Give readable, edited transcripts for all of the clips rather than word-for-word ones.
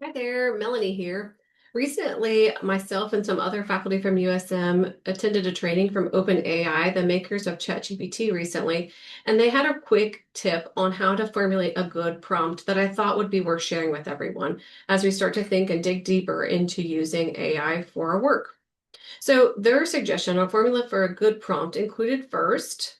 Hi there, Melanie here. Recently, myself and some other faculty from USM attended a training from OpenAI, the makers of ChatGPT recently, and they had a quick tip on how to formulate a good prompt that I thought would be worth sharing with everyone as we start to think and dig deeper into using AI for our work. So, their suggestion or formula for a good prompt included first,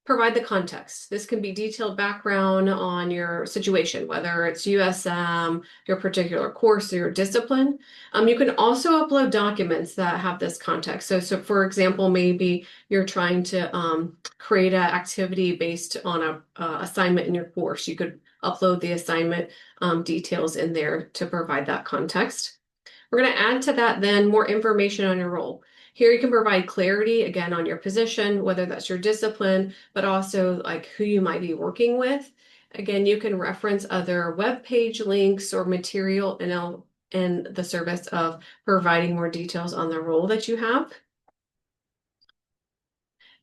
provide the context. This can be detailed background on your situation, whether it's USM, your particular course, or your discipline. You can also upload documents that have this context. So for example, maybe you're trying to create an activity based on a assignment in your course. You could upload the assignment details in there to provide that context. We're going to add to that then more information on your role. Here you can provide clarity again on your position, whether that's your discipline, but also like who you might be working with. Again, you can reference other web page links or material in the service of providing more details on the role that you have.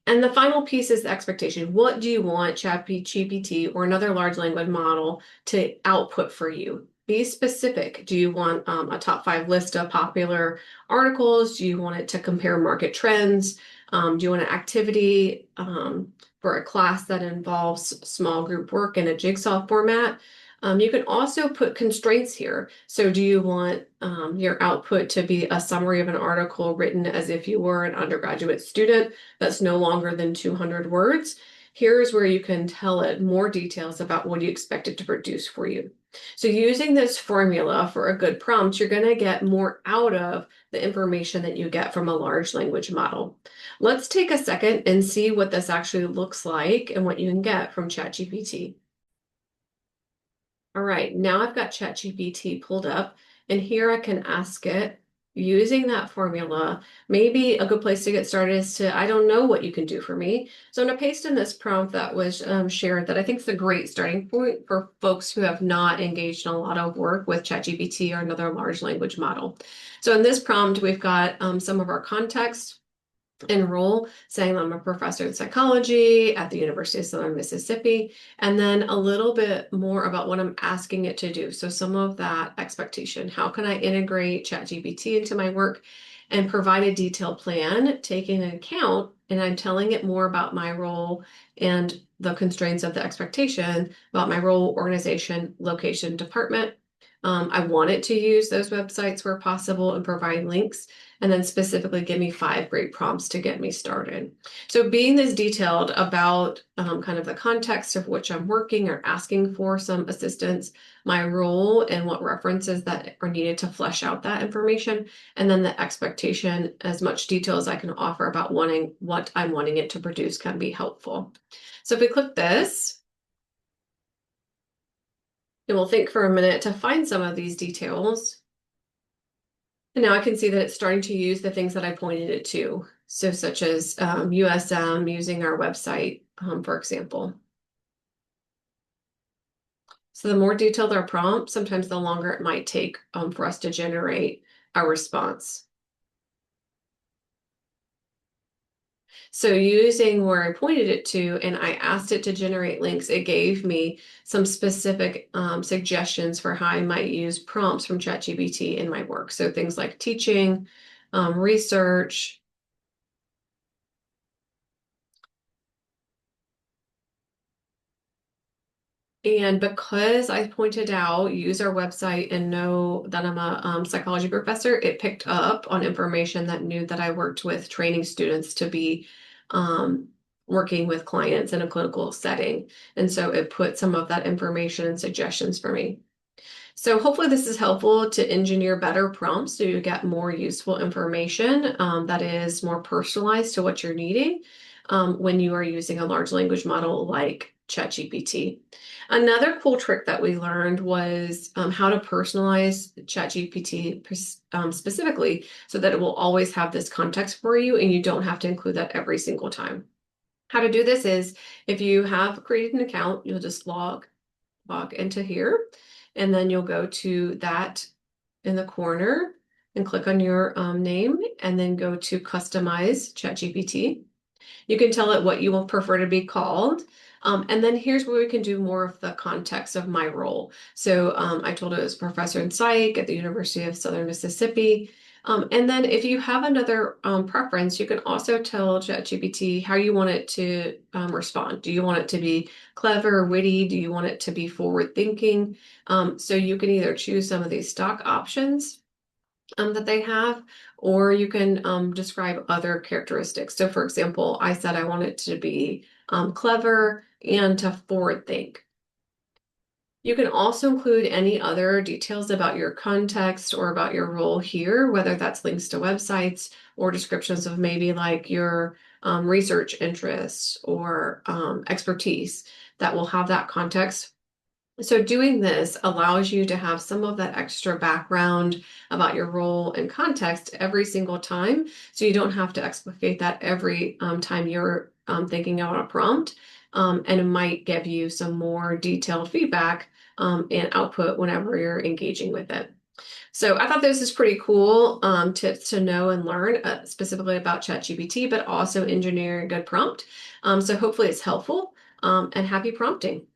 And the final piece is the expectation. What do you want ChatGPT or another large language model to output for you? Be specific. Do you want a top five list of popular articles? Do you want it to compare market trends? Do you want an activity for a class that involves small group work in a jigsaw format? You can also put constraints here. So do you want your output to be a summary of an article written as if you were an undergraduate student that's no longer than 200 words? Here's where you can tell it more details about what you expect it to produce for you. So using this formula for a good prompt, you're going to get more out of the information that you get from a large language model. Let's take a second and see what this actually looks like and what you can get from ChatGPT. All right, now I've got ChatGPT pulled up, and here I can ask it using that formula. Maybe a good place to get started is to, I don't know what you can do for me. So I'm going to paste in this prompt that was shared that I think is a great starting point for folks who have not engaged in a lot of work with ChatGPT or another large language model. So in this prompt, we've got some of our context enroll, saying I'm a professor in psychology at the University of Southern Mississippi, and then a little bit more about what I'm asking it to do. So some of that expectation. How can I integrate ChatGPT into my work and provide a detailed plan, taking into account, and I'm telling it more about my role and the constraints of the expectation about my role, organization, location, department. I want it to use those websites where possible and provide links, and then specifically give me 5 great prompts to get me started. So being this detailed about kind of the context of which I'm working or asking for some assistance, my role and what references that are needed to flesh out that information, and then the expectation, as much detail as I can offer about wanting what I'm wanting it to produce can be helpful. So if we click this, and we'll think for a minute to find some of these details. And now I can see that it's starting to use the things that I pointed it to. So such as USM using our website, for example. So the more detailed our prompt, sometimes the longer it might take for us to generate a response. So using where I pointed it to and I asked it to generate links, it gave me some specific suggestions for how I might use prompts from ChatGPT in my work. So things like teaching, research. And because I pointed out, use our website and know that I'm a psychology professor, it picked up on information that knew that I worked with training students to be um, working with clients in a clinical setting. And so it put some of that information and suggestions for me. So hopefully this is helpful to engineer better prompts so you get more useful information that is more personalized to what you're needing when you are using a large language model like ChatGPT. Another cool trick that we learned was how to personalize ChatGPT specifically so that it will always have this context for you and you don't have to include that every single time. How to do this is if you have created an account, you'll just log into here, and then you'll go to that in the corner and click on your name and then go to customize ChatGPT. You can tell it what you will prefer to be called. And then here's where we can do more of the context of my role. So I told it it was professor in psych at the University of Southern Mississippi. And then if you have another preference, you can also tell ChatGPT how you want it to respond. Do you want it to be clever, witty? Do you want it to be forward thinking? So you can either choose some of these stock options that they have, or you can describe other characteristics. So, for example, I said I want it to be clever and to forward think. You can also include any other details about your context or about your role here, whether that's links to websites or descriptions of maybe like your research interests or expertise that will have that context. So doing this allows you to have some of that extra background about your role and context every single time. So you don't have to explicate that every time you're thinking out a prompt. And it might give you some more detailed feedback and output whenever you're engaging with it. So I thought this is pretty cool to know and learn specifically about ChatGPT, but also engineering a good prompt. So hopefully it's helpful and happy prompting.